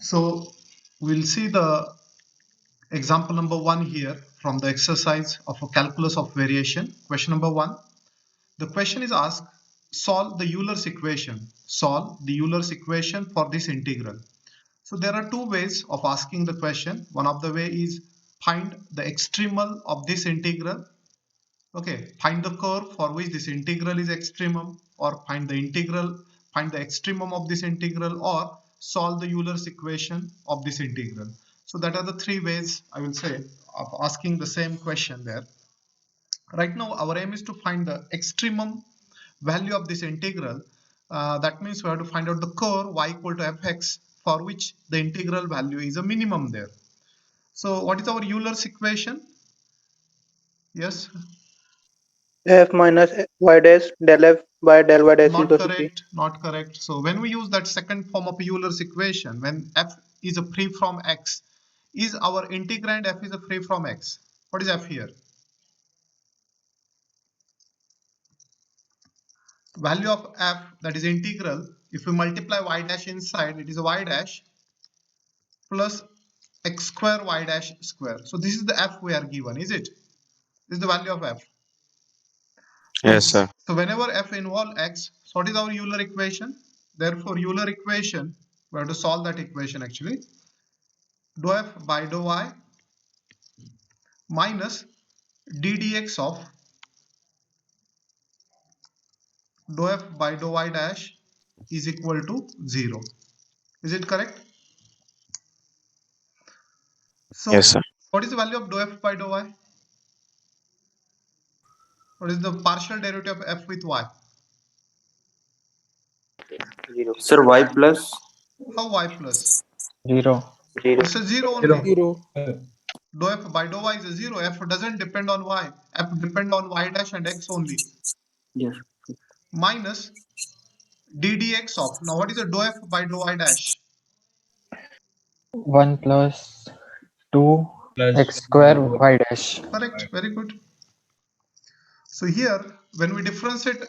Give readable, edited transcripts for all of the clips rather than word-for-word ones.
So we'll see the example number 1 here from the exercise of a calculus of variation. Question number 1. The question is asked, solve the Euler's equation. Solve the Euler's equation for this integral. So there are two ways of asking the question. One of the way is find the extremal of this integral. Okay, find the curve for which this integral is extremum, or find the extremum of this integral, or solve the Euler's equation of this integral. So that are the three ways, I will say, of asking the same question there. Right now our aim is to find the extremum value of this integral. That means we have to find out the curve y equal to fx for which the integral value is a minimum there. So what is our Euler's equation? Yes, f minus y dash del f by del y dash not equals to c. correct, not correct. So when we use that second form of Euler's equation, when f is a free from x, is our integrand f is a free from x? What is f here? Value of f, that is integral, if we multiply y dash inside, it is a y dash plus x square y dash square. So this is the f we are given, is it? This is the value of f. Yes, sir. So whenever f involves x, so what is our Euler equation? Therefore Euler equation, we have to solve that equation actually. Dou f by dou y minus d dx of dou f by dou y dash is equal to 0. Is it correct? So Yes, sir. what is the value of dou f by dou y? What is the partial derivative of f with y? 0. Sir, y plus How y plus? 0. 0. It's a 0 only. 0. Dou f by dou y is a 0. F doesn't depend on y. F depend on y dash and x only. yes. Minus d dx of, now what is the dou f by dou y dash? 1 plus 2 x square y dash. Correct, very good. So here when we differentiate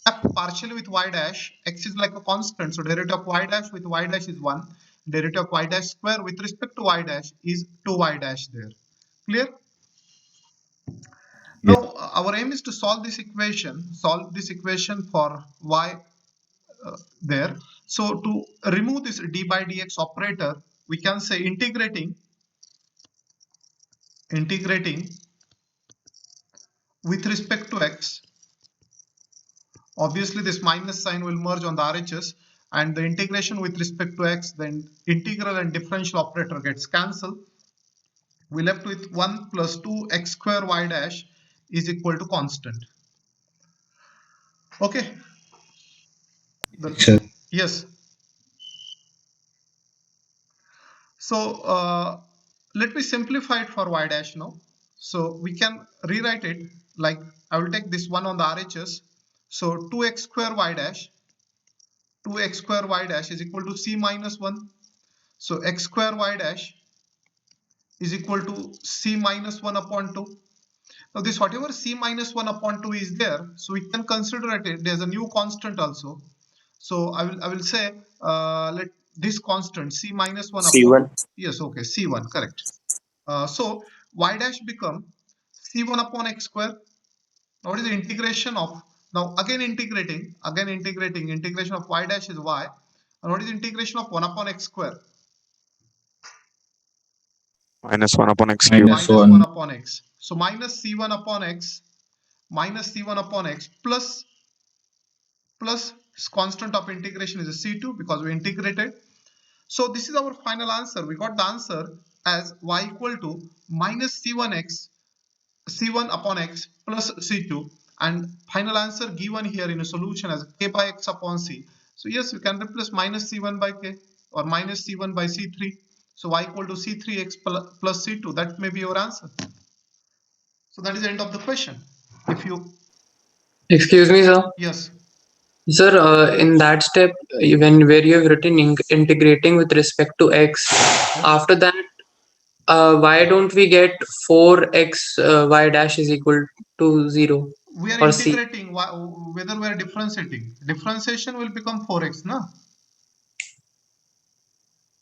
f partially with y dash, x is like a constant, so derivative of y dash with y dash is 1, derivative of y dash square with respect to y dash is 2y dash there. Clear? Now our aim is to solve this equation for y there. So to remove this d by dx operator, we can say integrating with respect to x. Obviously this minus sign will merge on the RHS, and the integration with respect to x, then integral and differential operator gets cancelled. We left with 1 plus 2 x square y dash is equal to constant. Okay. Yes. So let me simplify it for y dash now. So we can rewrite it like, I will take this one on the RHS. So 2x square y dash is equal to c minus 1. So x square y dash is equal to c minus 1 upon 2. Now this whatever c minus 1 upon 2 is there, so we can consider it as a new constant also. So I will say let this constant c minus 1 C1. upon, yes, okay, c1, correct. So y dash become c1 upon x square. Now what is the integration of, now again integrating integration of y dash is y, and what is the integration of 1 upon x square? Minus 1 upon x cube. Minus 1 upon x. So minus c1 upon x plus constant of integration is a c2 because we integrated. So this is our final answer. We got the answer as y equal to minus c1 upon x plus c2, and final answer given here in a solution as k by x upon c. So yes, you can replace minus c1 by k or minus c1 by c3. So y equal to c3x plus c2. That may be your answer. So that is the end of the question. If you, Excuse me, sir. yes. Sir, in that step, where you have written integrating with respect to x, after that, why don't we get 4x y dash is equal to 0? We are or c? integrating whether we are differentiating. Differentiation will become 4x, na?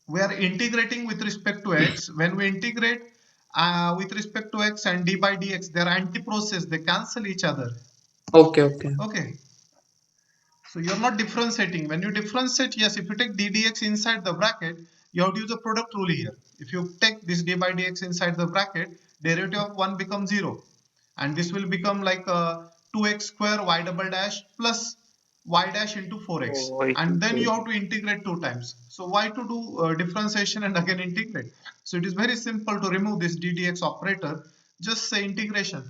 we are integrating with respect to x. When we integrate with respect to x and d by dx, they are anti-process, they cancel each other. Okay. Okay. So you're not differentiating. When you differentiate, yes, if you take d dx inside the bracket, you have to use the product rule here. If you take this d by dx inside the bracket, derivative of 1 becomes 0. And this will become like 2x square y double dash plus y dash into 4x. And then you have to integrate 2 times. So why to do differentiation and again integrate? So it is very simple to remove this d dx operator. Just say integration.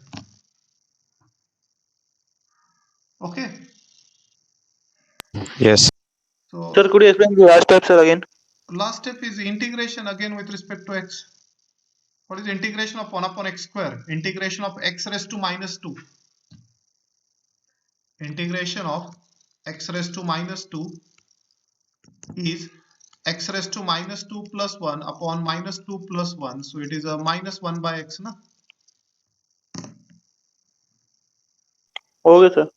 Okay. Yes. So Sir, could you explain the last step, sir, again? last step is integration again with respect to x. What is integration of 1 upon x square? Integration of x raised to minus 2. Integration of x raised to minus 2 is x raised to minus 2 plus 1 upon minus 2 plus 1. So it is a minus 1 by x. Na? Okay, sir.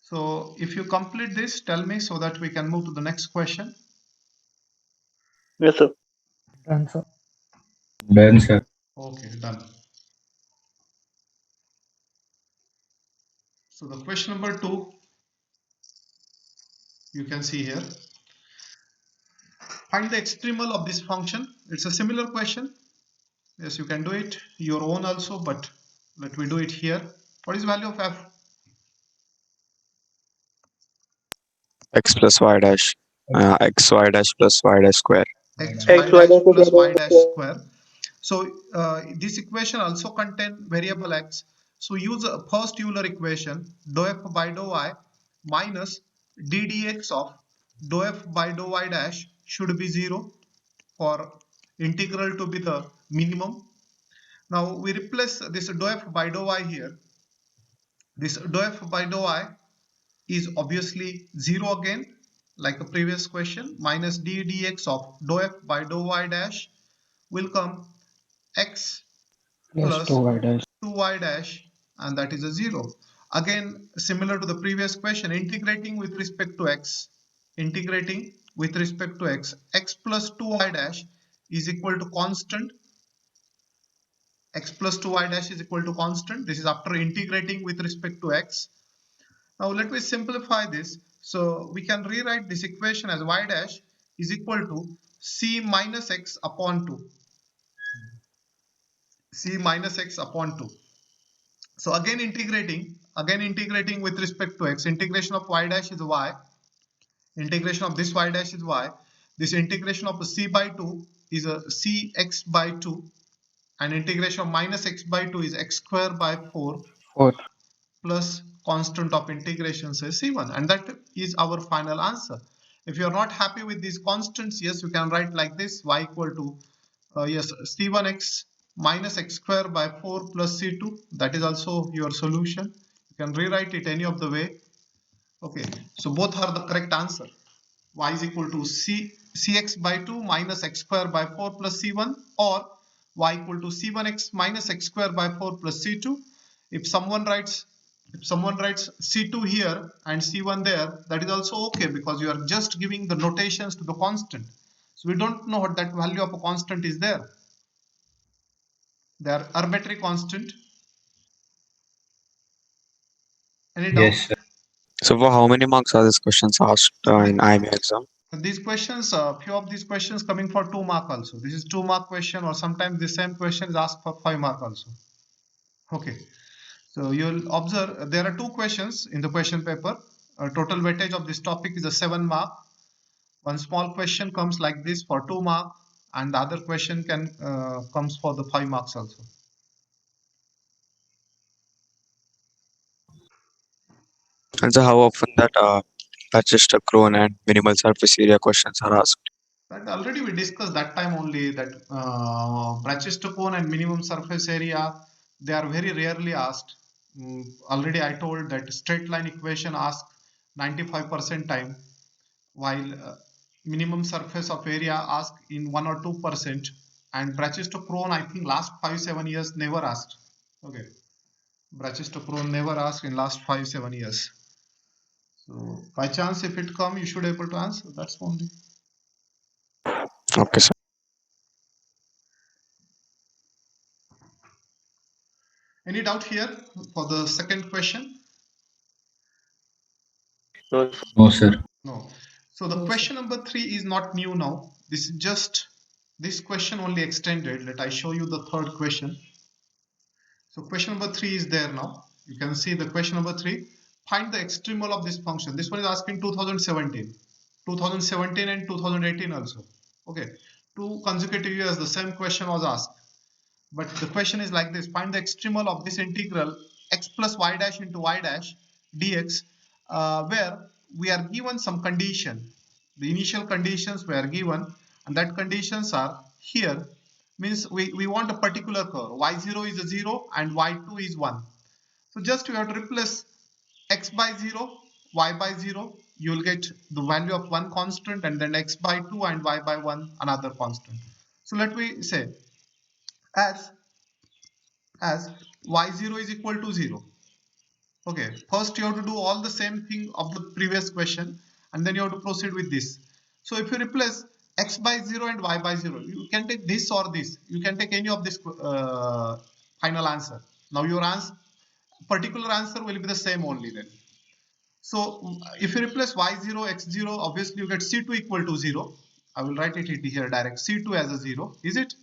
So if you complete this, tell me so that we can move to the next question. Yes, sir. Done, sir. Done, sir. Okay, done. So the question number 2, you can see here. Find the extremal of this function. It's a similar question. Yes, you can do it your own also, but let me do it here. What is value of f? X plus y dash. X y dash plus y dash square. X X, y Y dash dash is plus y Y dash dash. square. So this equation also contain variable x. So use first Euler equation, dou f by dou y minus d dx of dou f by dou y dash should be 0 for integral to be the minimum. Now we replace this dou f by dou y here. This dou f by dou y is obviously 0 again, like a previous question. Minus d dx of dou f by dou y dash will come x Plus plus 2y dash. 2y dash, and that is a 0. Again, similar to the previous question, integrating with respect to x, x plus 2y dash is equal to constant. X plus 2y dash is equal to constant. This is after integrating with respect to x. Now let me simplify this. So we can rewrite this equation as y dash is equal to c minus x upon 2. C minus x upon 2. So again integrating with respect to x. Integration of y dash is y. Integration of this y dash is y. This integration of c by 2 is a cx by 2. And integration of minus x by 2 is x square by 4 4. plus constant of integration, say c1, and that is our final answer. If you are not happy with these constants, yes, you can write like this: y equal to yes, c1x minus x square by 4 plus c2. That is also your solution. You can rewrite it any of the way. Okay, so both are the correct answer. Y is equal to cx by 2 minus x square by 4 plus c1, or y equal to c1x minus x square by 4 plus c2. If someone writes c2 here and c1 there, that is also okay, because you are just giving the notations to the constant. So we don't know what that value of a constant is there. They are arbitrary constant. Any doubt? Yes, sir. So for how many marks are these questions asked in IME exam? These questions, few of these questions coming for 2 mark also. This is 2 mark question, or sometimes the same question is asked for 5 mark also. Okay, so you'll observe there are 2 questions in the question paper. Total weightage of this topic is a 7 mark. One small question comes like this for 2 mark, and the other question can comes for the 5 marks also. And so how often that Manchester Cron and minimal surface area questions are asked? That already we discussed that time only, that Brachester cone and minimum surface area, they are very rarely asked. Already I told that straight line equation asked 95% time, while minimum surface of area asked in 1 or 2%, and Brachester cone I think last 5-7 years never asked. Okay, Brachester cone never asked in last 5-7 years. So by chance, if it come, you should be able to answer. That's only. Okay, sir. Any doubt here for the second question? No, sir. No. So the question number 3 is not new now. This is just this question only extended. Let I show you the third question. So question number 3 is there now. You can see the question number 3. Find the extremal of this function. This one is asking 2017. 2017 and 2018 also. Okay. 2 consecutive years the same question was asked. But the question is like this: find the extremal of this integral x plus y dash into y dash dx, where we are given some condition. The initial conditions were given, and that conditions are here. Means we want a particular curve. Y0 is a 0 and y2 is 1. So just we have to replace x by 0, y by 0. You will get the value of one constant, and then x by 2 and y by 1 another constant. So let me say as y0 is equal to 0. Okay, first you have to do all the same thing of the previous question, and then you have to proceed with this. So if you replace x by 0 and y by 0, you can take this or this. You can take any of this final answer. Now your particular answer will be the same only then. So if you replace y0, x0, obviously you get c2 equal to 0. I will write it here direct. C2 as a 0. Is it?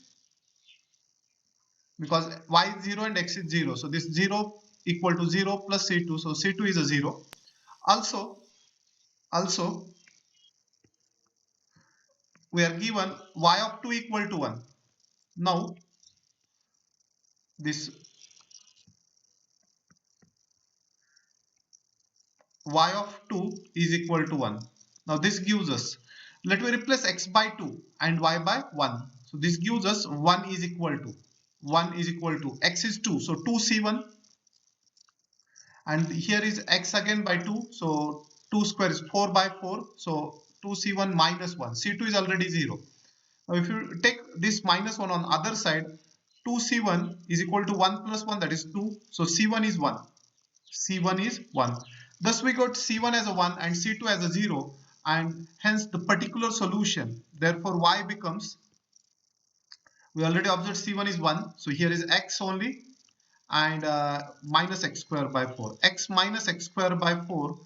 Because y is 0 and x is 0, so this 0 equal to 0 plus c2, so c2 is a 0. Also we are given y of 2 equal to 1. Now this y of 2 is equal to 1. Now this gives us, let me replace x by 2 and y by 1. So this gives us 1 is equal to x is 2, so 2c1, and here is x again by 2, so 2 square is 4 by 4, so 2c1 minus 1. c2 is already 0. Now if you take this minus 1 on other side, 2c1 is equal to 1 plus 1, that is 2, so c1 is 1. c1 is 1. Thus we got c1 as a 1 and c2 as a 0, and hence the particular solution. Therefore y becomes, we already observed c1 is 1, so here is x only, and minus x square by 4. X minus x square by 4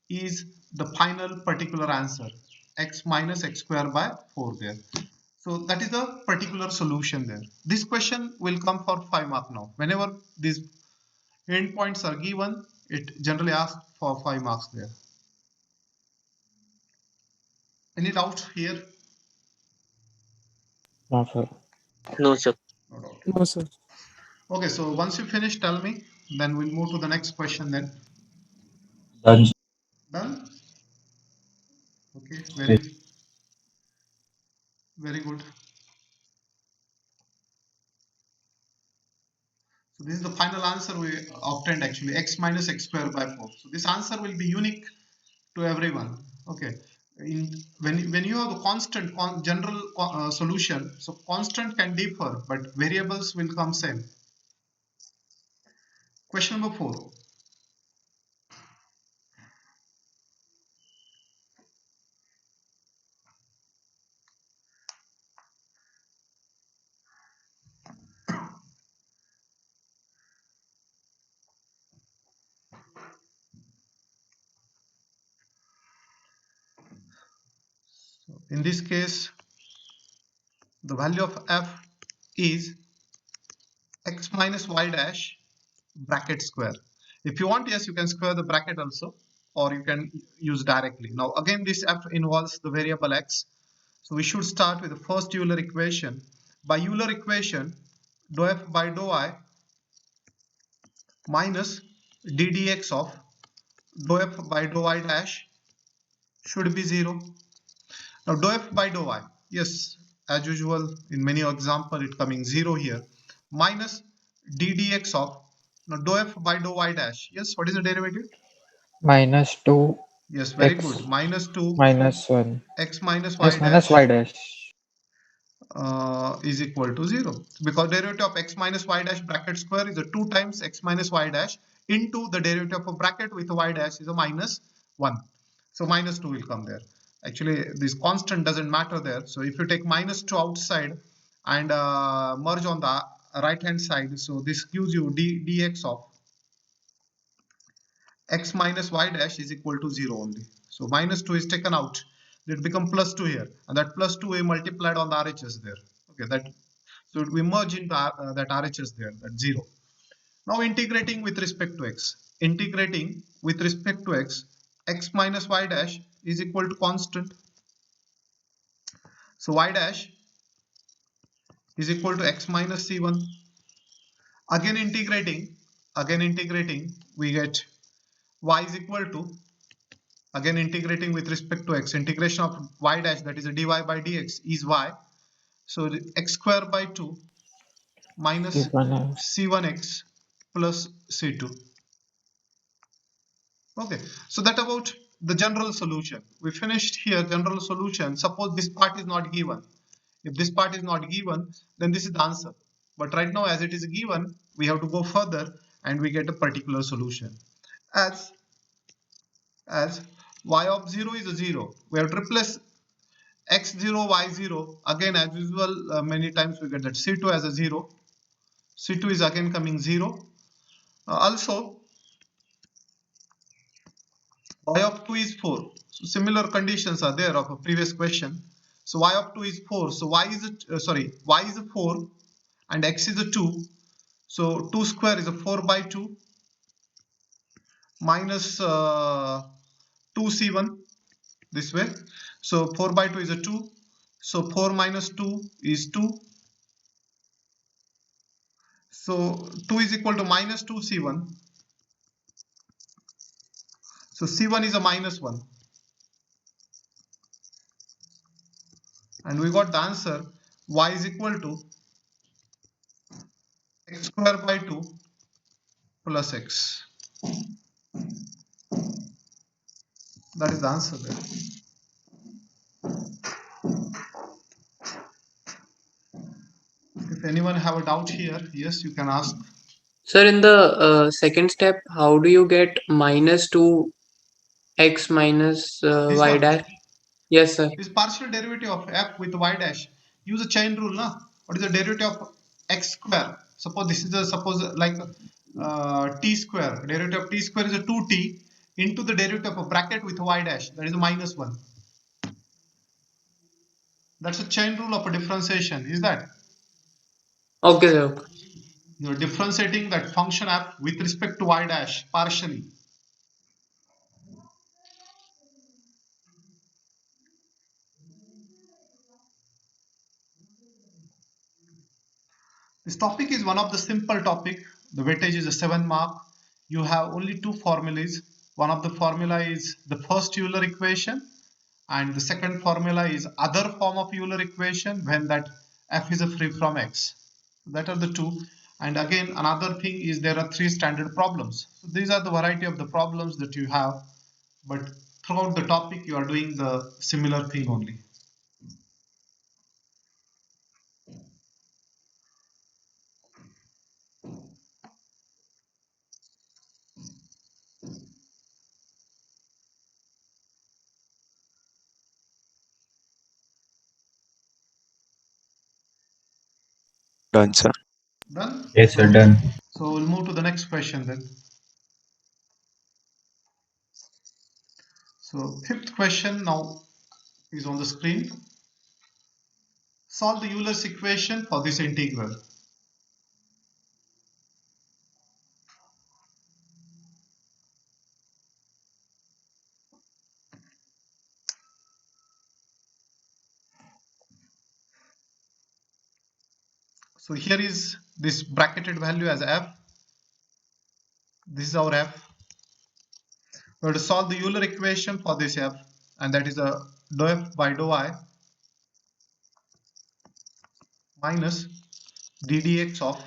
is the final particular answer. X minus x square by 4 there. So that is the particular solution there. This question will come for 5 mark now. Whenever these endpoints are given, it generally asks for 5 marks there. Any doubt here? No, sir. No, sir. No doubt. No, sir. Okay, so once you finish, tell me. Then we'll move to the next question then. Done. Done? Okay, very good. So this is the final answer we obtained actually, x minus x square by 4. So this answer will be unique to everyone. Okay. When you have a constant general solution, so constant can differ, but variables will come same. Question number 4. So in this case, the value of f is x minus y dash bracket square. If you want, yes, you can square the bracket also, or you can use directly. Now again, this f involves the variable x. So we should start with the first Euler equation. By Euler equation, dou f by dou I minus ddx of dou f by dou I dash should be 0. Now dou f by dou I, yes, as usual in many example it coming 0 here, minus ddx of, now dou f by dou y dash, yes, what is the derivative? Minus 2 Yes, very x good, minus 2 minus 1 x minus y x minus dash y dash. is equal to 0, because derivative of x minus y dash bracket square is a 2 times x minus y dash into the derivative of a bracket with a y dash is a minus 1. So minus 2 will come there. Actually, this constant doesn't matter there. So if you take minus 2 outside and merge on the right hand side, so this gives you dx of x minus y dash is equal to 0 only. So minus 2 is taken out. It become plus 2 here, and that plus 2 we multiplied on the RHS there. Okay, that so we merge into that RHS there, that 0. Now integrating with respect to x. Integrating with respect to x minus y dash is equal to constant. So y dash is equal to x minus c1. Again integrating, we get y is equal to, again integrating with respect to x, integration of y dash, that is a dy by dx is y. So x square by 2 minus c1x plus c2. Okay, so that about the general solution. We finished here general solution. Suppose this part is not given. If this part is not given, then this is the answer. But right now, as it is given, we have to go further and we get a particular solution. As y of 0 is a 0, we have to replace x0, y0. Again, as usual, many times we get that c2 as a 0. c2 is again coming 0. Also, y of 2 is 4. So similar conditions are there of a previous question. So y of 2 is 4. So y is y is a 4 and x is a 2. So 2 square is a 4 by 2 minus 2c1 this way. So 4 by 2 is a 2. So 4 minus 2 is 2. So 2 is equal to minus 2c1. So c1 is a minus 1. And we got the answer y is equal to x square by 2 plus x. That is the answer there. If anyone have a doubt here, yes, you can ask. Sir, in the second step, how do you get minus 2x minus This y one, dash? Yes, sir. this partial derivative of f with y dash. Use a chain rule, na? What is the derivative of x square? Suppose this is like t square. Derivative of t square is a 2t into the derivative of a bracket with y dash. That is a minus 1. That's a chain rule of a differentiation. Is that? Okay, sir. You're differentiating that function f with respect to y dash partially. This topic is one of the simple topic. The weightage is a 7 mark. You have only two formulas. One of the formula is the first Euler equation, and the second formula is other form of Euler equation when that f is a free from x. That are the two. And again, another thing is there are three standard problems. So these are the variety of the problems that you have, but throughout the topic you are doing the similar thing only. Done, sir. Done? Yes, sir, done. So we'll move to the next question then. So fifth question now is on the screen. Solve the Euler's equation for this integral. So here is this bracketed value as f. This is our f. We have to solve the Euler equation for this f, and that is a dou f by dou y minus ddx of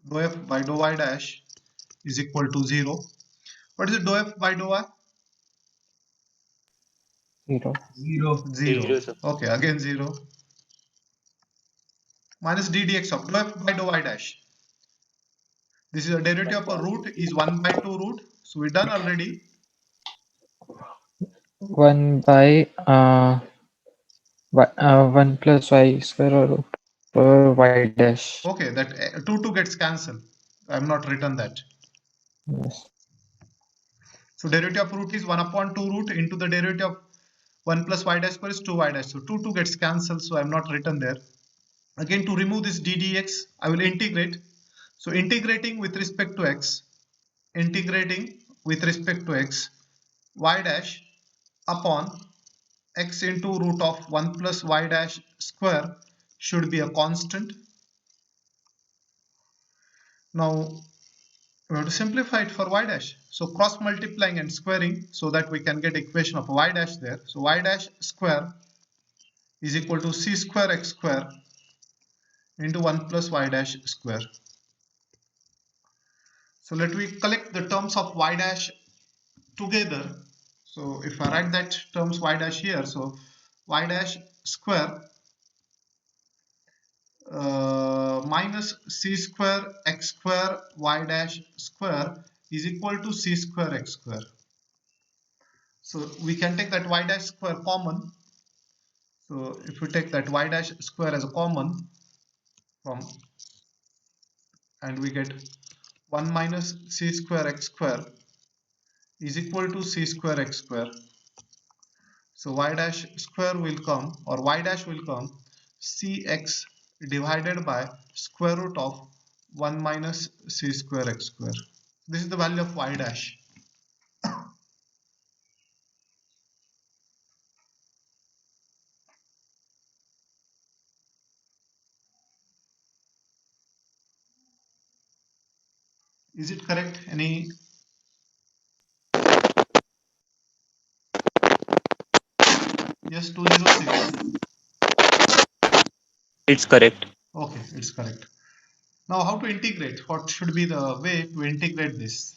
dou f by dou y dash is equal to 0. What is the dou f by dou y? 0. 0. 0. Okay, again 0. Minus ddx of dou f by dou y dash. This is a derivative of a root is 1 by 2 root. So we're done already. 1 by 1 plus y square or y dash. Okay, that 2 gets cancelled. I'm not written that. Yes. So derivative of root is 1 upon 2 root into the derivative of 1 plus y dash square is 2y dash. So 2 gets cancelled, so I'm not written there. Again, to remove this ddx, I will integrate. So integrating with respect to x, y dash upon x into root of 1 plus y dash square should be a constant. Now we have to simplify it for y dash. So cross multiplying and squaring so that we can get equation of y dash there. So y dash square is equal to c square x square into 1 plus y dash square. So let me collect the terms of y dash together. So if I write that terms y dash here, so y dash square minus c square x square y dash square is equal to c square x square. So we can take that y dash square common. So if we take that y dash square as a common from, and we get 1 minus c square x square is equal to c square x square. So y dash square will come, or y dash will come, cx divided by square root of 1 minus c square x square. This is the value of y dash. Is it correct? Any? Yes, 206. It's correct. Okay, it's correct. Now how to integrate? What should be the way to integrate this?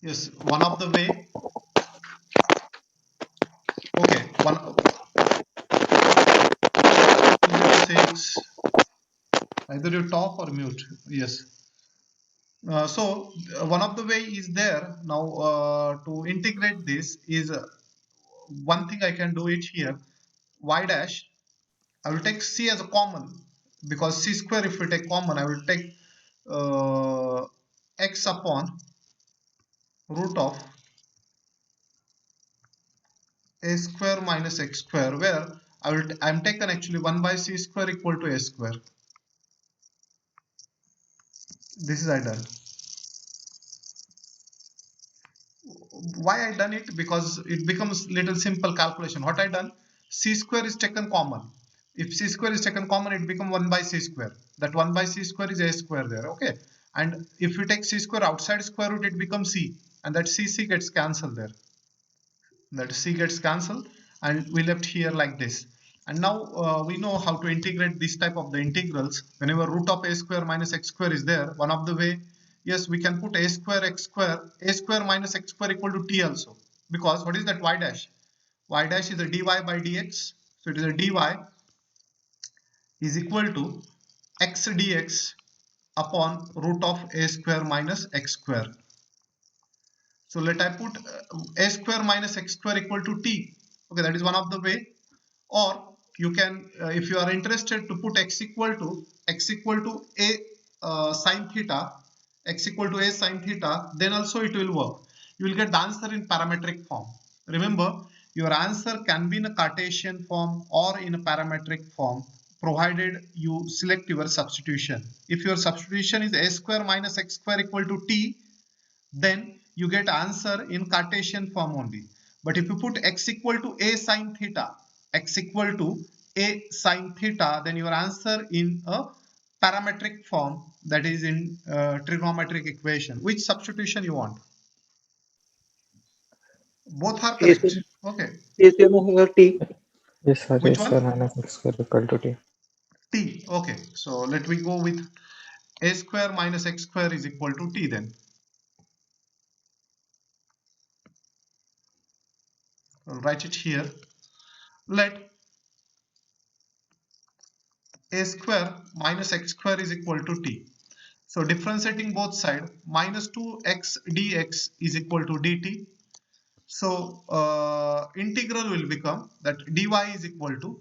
Yes, one of the way. Okay, 206. Either you talk or mute. Yes. So one of the way is there. Now to integrate this is one thing I can do it here. Y dash, I will take c as a common, because c square if we take common, I will take x upon root of a square minus x square, where I'm taken actually 1 by c square equal to a square. This is I done. Why I done it? Because it becomes little simple calculation. What I done, c square is taken common. If c square is taken common, it become 1 by c square. That 1 by c square is a square there. Okay, and if you take c square outside square root, it becomes c, and that c gets cancelled there. That c gets cancelled, and we left here like this. And now we know how to integrate this type of the integrals. Whenever root of a square minus x square is there, one of the way, yes, we can put a square minus x square equal to t also, because what is that y dash? Y dash is a dy by dx, so it is a dy is equal to x dx upon root of a square minus x square. So let I put a square minus x square equal to t. Okay, that is one of the way. Or you can, if you are interested, to put x equal to a sine theta, then also it will work. You will get the answer in parametric form. Remember, your answer can be in a Cartesian form or in a parametric form, provided you select your substitution. If your substitution is a square minus x square equal to t, then you get answer in Cartesian form only. But if you put x equal to a sine theta, then your answer in a parametric form, that is in trigonometric equation. Which substitution you want? Both are correct. AC, Okay. AC minus T. Yes, sir. Which Yes, sir. one? Minus x square equal to t. T. Okay. So let me go with a square minus x square is equal to t then. I'll write it here. Let a square minus x square is equal to t. So differentiating both sides, minus 2x dx is equal to dt. So integral will become that dy is equal to,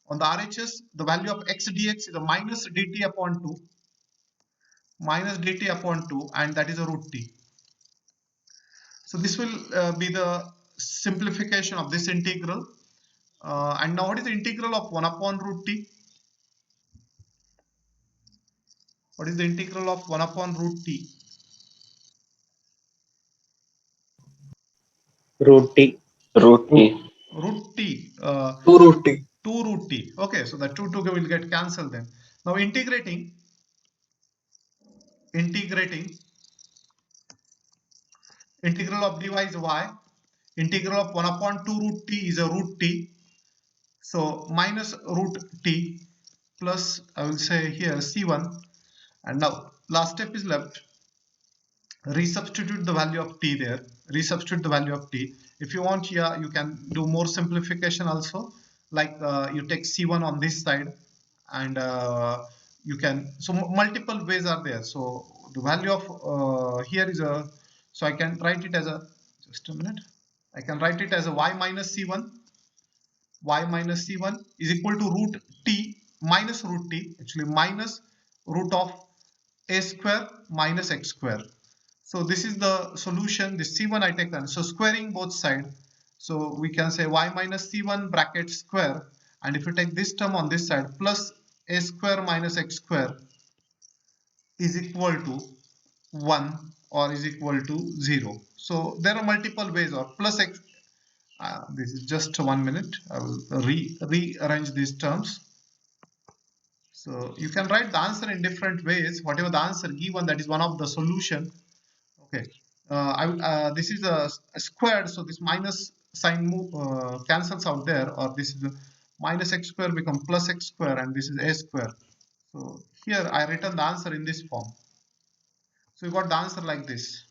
on the RHS, the value of x dx is a minus dt upon 2, and that is a root t. So this will be the simplification of this integral. And now what is the integral of 1 upon root t? What is the integral of 1 upon root t? Root T. Root T. Root t. 2 root t. 2 root t. Okay, so the 2 will get cancelled then. Now integrating integral of dy is y. Integral of 1 upon 2 root t is a root t. So minus root t plus, I will say here c1. And now last step is left. Resubstitute the value of t there. Resubstitute the value of t. If you want here, you can do more simplification also. Like you take c1 on this side, and you can, so multiple ways are there. So the value of here is a, so I can write it as a, just a minute, I can write it as a y minus c1 is equal to root t minus root t, actually minus root of a square minus x square. So this is the solution. This c1 I taken, so squaring both sides, so we can say y minus c1 bracket square, and if you take this term on this side, plus a square minus x square is equal to 1 or is equal to 0. So there are multiple ways, or plus x, this is just 1 minute, I will rearrange these terms. So you can write the answer in different ways. Whatever the answer given, that is one of the solution. Okay, this is a squared, so this minus sign cancels out there, or this is a minus x square become plus x square, and this is a square. So here I written the answer in this form. So you got the answer like this.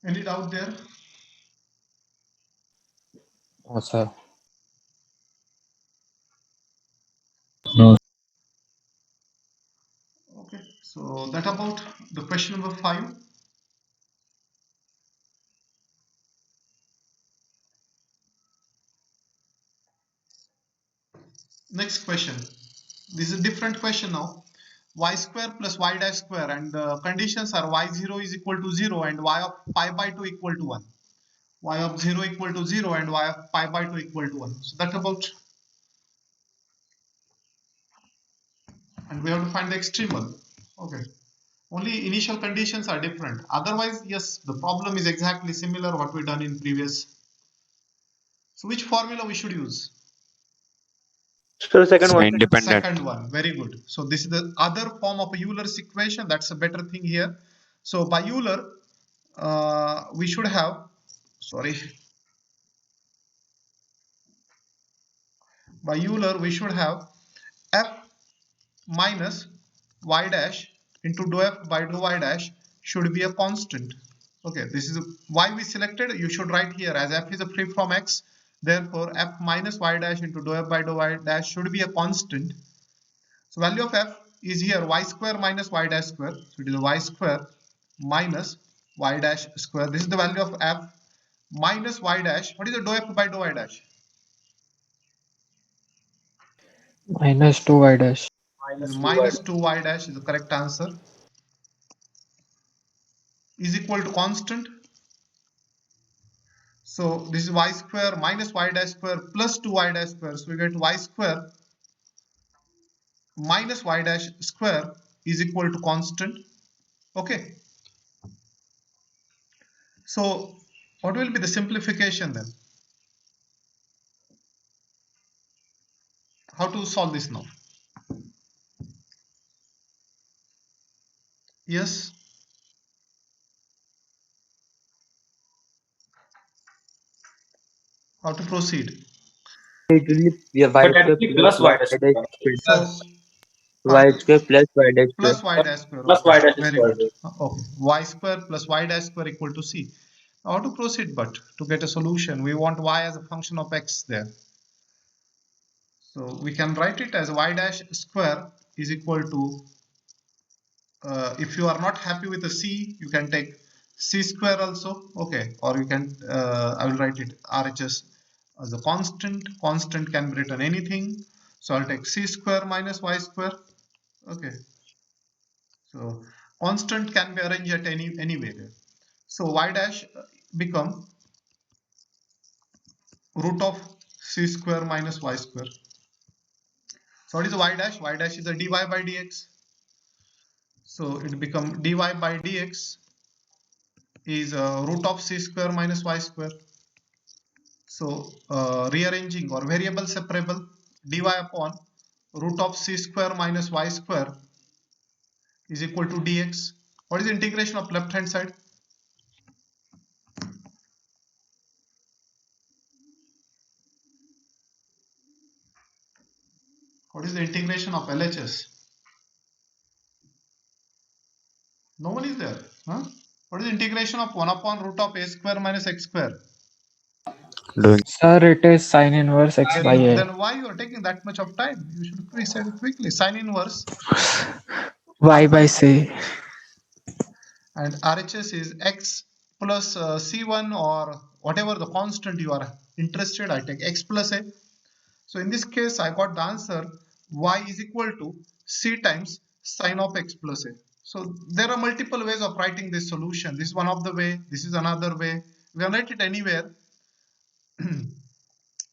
Any doubt there? Oh, sir. No. Okay, so that about the question number 5. Next question. This is a different question now. Y square plus y dash square, and the conditions are y0 is equal to 0 and y of pi by 2 equal to 1. Y of 0 equal to 0 and y of pi by 2 equal to 1. So that's about, and we have to find the extremal. Okay. Only initial conditions are different. Otherwise, yes, the problem is exactly similar what we done in previous. So which formula we should use? So the second one. Independent. Second one. Very good. So this is the other form of a Euler's equation. That's a better thing here. So by Euler, we should have, sorry, by Euler we should have f minus y dash into dou f by dou y dash should be a constant. Okay, this is why we selected. You should write here as f is a free from x. Therefore, f minus y dash into dou f by dou y dash should be a constant. So value of f is here y square minus y dash square. So it is y square minus y dash square. This is the value of f minus y dash. What is the dou f by dou y dash? Minus 2y dash. This minus 2y dash is the correct answer. Is equal to constant. So this is y square minus y dash square plus 2y dash square. So we get y square minus y dash square is equal to constant. Okay. So what will be the simplification then? How to solve this now? Yes. How to proceed? It will be y But square actually plus plus y y dash dash square. square. So y square plus y dash square. Plus y dash square. Plus Okay, y dash very square. good. Okay, y square plus y dash square equal to c. How to proceed? But to get a solution, we want y as a function of x there. So we can write it as y dash square is equal to, if you are not happy with the c, you can take c square also, okay, or you can, I will write it RHS as a constant. Constant can be written anything. So I'll take c square minus y square, okay. So constant can be arranged at any way there. So y dash become root of c square minus y square. So what is y dash? Y dash is a dy by dx. So it become dy by dx is root of c square minus y square. So rearranging or variable separable, dy upon root of c square minus y square is equal to dx. What is the integration of left hand side? What is the integration of LHS? No one is there. Huh? What is the integration of 1 upon root of a square minus x square? Doing Sir, it is sine inverse x by a. Then why you are taking that much of time? You should say it quickly. Sine inverse Y r by by c. and RHS is x plus c1 or whatever the constant you are interested. I take x plus a. So in this case, I got the answer y is equal to c times sine of x plus a. So there are multiple ways of writing this solution. This is one of the way. This is another way. We can write it anywhere.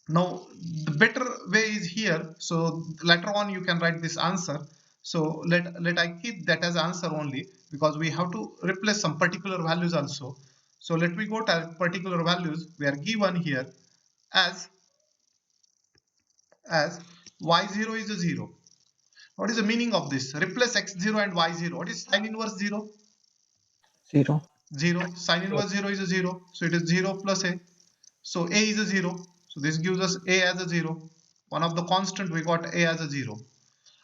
Now the better way is here. So later on you can write this answer. So let I keep that as answer only, because we have to replace some particular values also. So let me go to particular values. We are given here as y0 is a 0. What is the meaning of this? Replace x0 and y0. What is sine inverse 0? 0. 0. Sine inverse 0 is a 0. So it is 0 plus a. So a is a 0. So this gives us a as a 0. One of the constant we got a as a 0.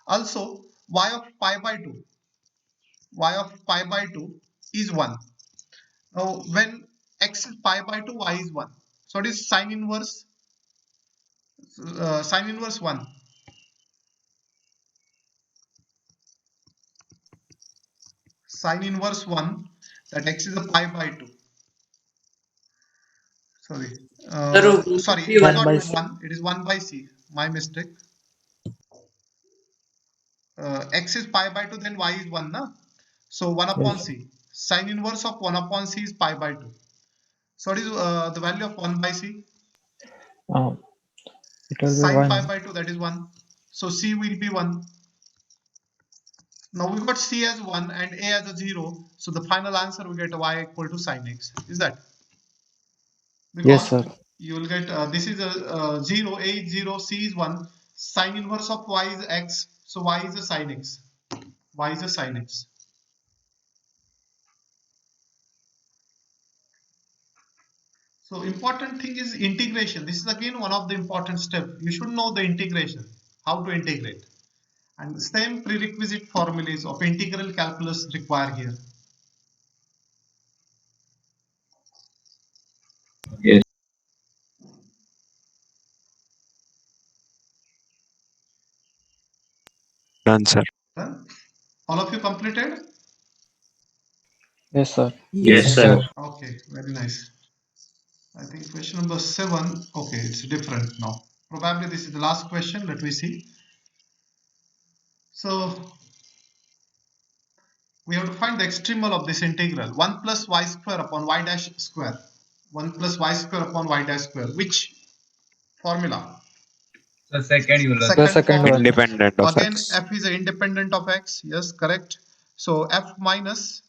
Also y of pi by 2. Y of pi by 2 is 1. Now when x is pi by 2, y is 1. So it is sine inverse 1. Sine inverse 1, that x is a pi by 2. Sorry. Sir, Sorry, be it is 1 1 not by by c. 1. It is 1 by c. My mistake. X is pi by 2, then y is 1. Na? So 1 upon Yes. c. Sine inverse of 1 upon c is pi by 2. So what is the value of 1 by c? Um, it will be Sine pi 1. by 2, that is 1. So c will be 1. Now we got c as 1 and a as a 0. So the final answer we get y equal to sine x. Is that? Yes, Because sir. you will get this is a 0, a is 0, c is 1. Sine inverse of y is x. So y is a sine x. Y is a sine x. So important thing is integration. This is again one of the important steps. You should know the integration, how to integrate. And same prerequisite formulas of integral calculus require here. Yes. done, sir. Done? All of you completed? Yes, sir. Yes, Yes, sir. sir. Okay, very nice. I think question number 7. Okay, it's different now. Probably this is the last question. Let me see. So we have to find the extremal of this integral. 1 plus y square upon y dash square. 1 plus y square upon y dash square. Which formula? The second Euler. The Second second formula. one. Independent of Again, x. f is independent of x. Yes, correct. So f minus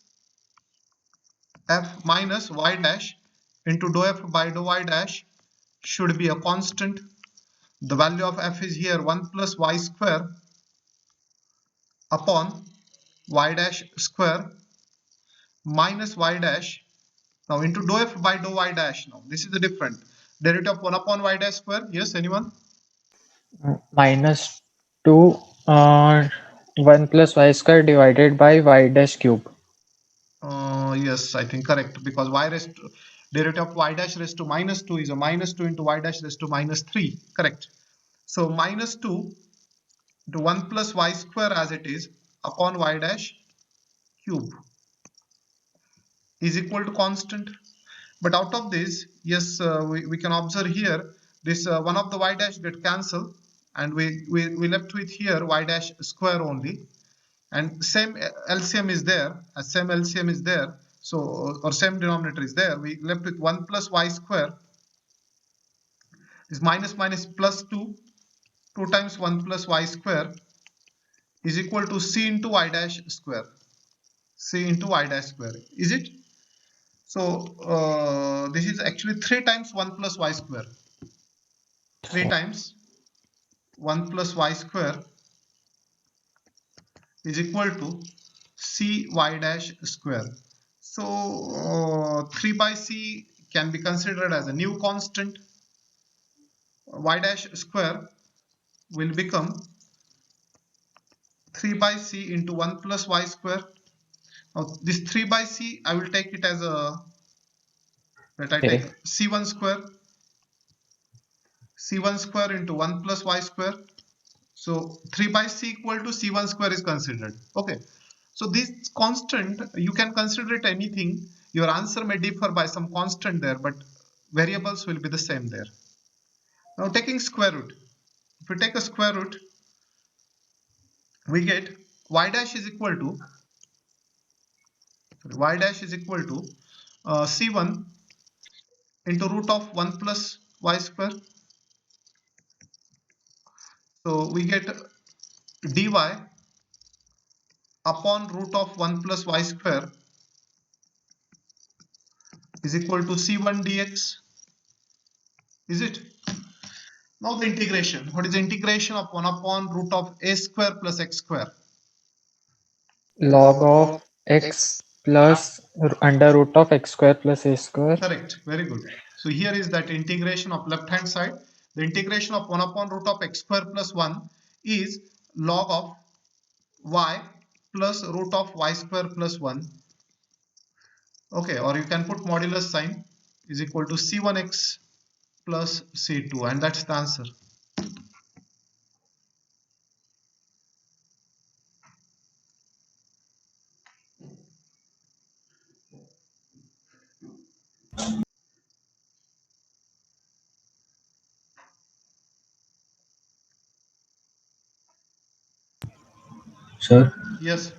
y dash into dou f by dou y dash should be a constant. The value of f is here 1 plus y square upon y dash square minus y dash. Now into dou f by dou y dash. Now this is the different derivative of 1 upon y dash square. Yes, anyone? Minus 2. 1 plus y square divided by y dash cube. Yes, I think correct, because derivative of y dash raised to minus 2 is a minus 2 into y dash raised to minus 3. Correct. So minus 2 to 1 plus y square as it is upon y dash cube is equal to constant. But out of this, yes, we can observe here this one of the y dash get cancelled, and we left with here y dash square only, and same LCM is there, same LCM is there, so or same denominator is there. We left with 1 plus y square is minus minus plus 2, 2 times 1 plus y square is equal to c into y dash square, c into y dash square, is it? So this is actually 3 times 1 plus y square, 3 times 1 plus y square is equal to cy dash square. So 3 by c can be considered as a new constant. Y dash square will become 3 by c into 1 plus y square. Now this 3 by c, I will take it as a, let I take Okay. c1 square, c1 square into 1 plus y square. So 3 by c equal to c1 square is considered. Okay. So this constant, you can consider it anything. Your answer may differ by some constant there, but variables will be the same there. Now taking square root. If we take a square root, we get y dash is equal to c1 into root of 1 plus y square. So we get dy upon root of 1 plus y square is equal to c1 dx. Is it? Now the integration. What is the integration of 1 upon root of a square plus x square? Log of x plus under root of x square plus a square. Correct. Very good. So here is that integration of left hand side. The integration of 1 upon root of x square plus 1 is log of y plus root of y square plus 1. Okay, or you can put modulus sign is equal to c1x plus c2, and that's the answer. Sir, Yes.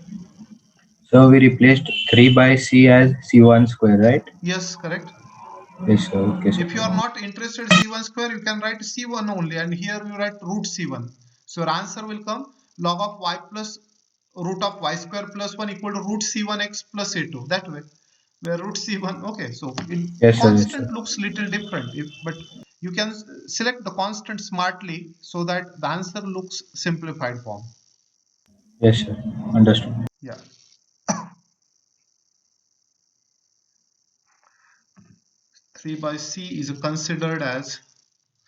so we replaced 3 by c as c1 square, right? Yes, correct. Yes, sir. Okay, sir. If you are not interested c1 square, you can write c1 only, and here you write root c1. So your answer will come log of y plus root of y square plus 1 equal to root c1x plus c2. That way, where root c1. Okay, so Yes, sir. Yes, constant sir. looks little different, but you can select the constant smartly so that the answer looks simplified form. Yes, sir. Understood. Yeah. 3 by c is considered as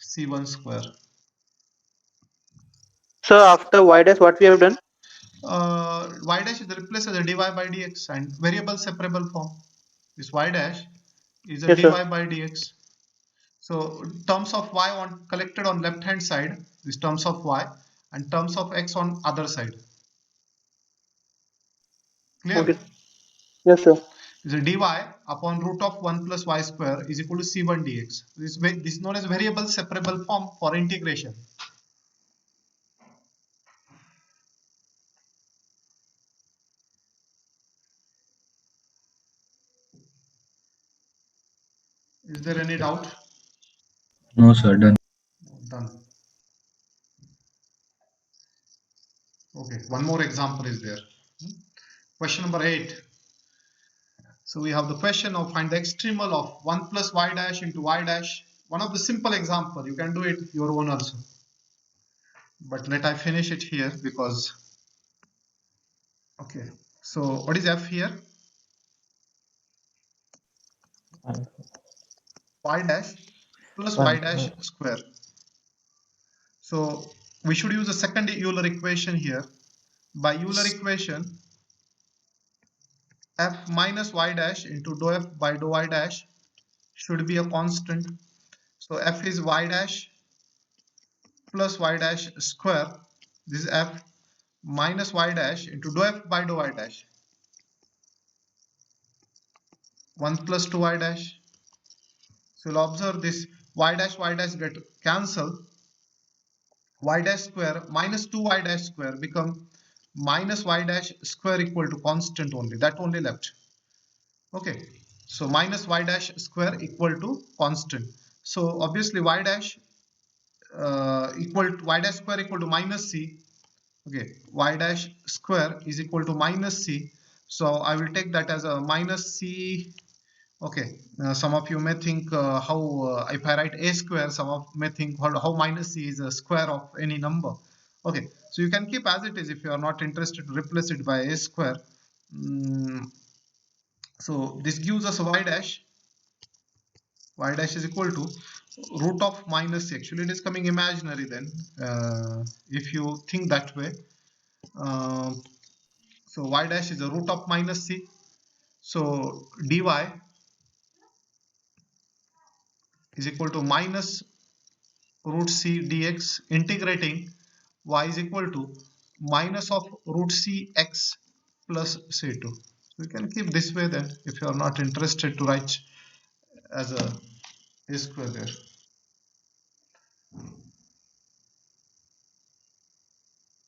c1 square. So after y dash, what we have done? Y dash is replaced as a dy by dx and variable separable form. This y dash is a Yes, dy sir. by dx. So terms of y on collected on left hand side, this terms of y, and terms of x on other side. Clear? Okay. Yes, sir. Is a dy upon root of 1 plus y square is equal to c1 dx. This is known as variable separable form for integration. Is there any doubt? No, sir. Done. Done. Okay, one more example is there. Question number 8. So we have the question of find the extremal of 1 plus y dash into y dash. One of the simple example. You can do it your own also. But let I finish it here because, okay. So what is f here? Y dash plus y 1 dash square. So we should use the second Euler equation here. by Euler equation, f minus y dash into dou f by dou y dash should be a constant. So f is y dash plus y dash square. This is f minus y dash into dou f by dou y dash. 1 plus 2y dash. So you'll observe this y dash get cancelled. Y dash square minus 2y dash square become minus y dash square equal to constant only. That only left. Okay. So minus y dash square equal to constant. So obviously y dash y dash square equal to minus c. Okay, y dash square is equal to minus c. So I will take that as a minus c. Okay, some of you may think how if I write a square, some of may think how minus c is a square of any number. Okay, so you can keep as it is if you are not interested to replace it by a square. So this gives us y dash. Y dash is equal to root of minus c. Actually, it is coming imaginary then. If you think that way. So y dash is a root of minus c. So dy is equal to minus root c dx integrating y is equal to minus of root c x plus c2. So you can keep this way then if you are not interested to write as a square there.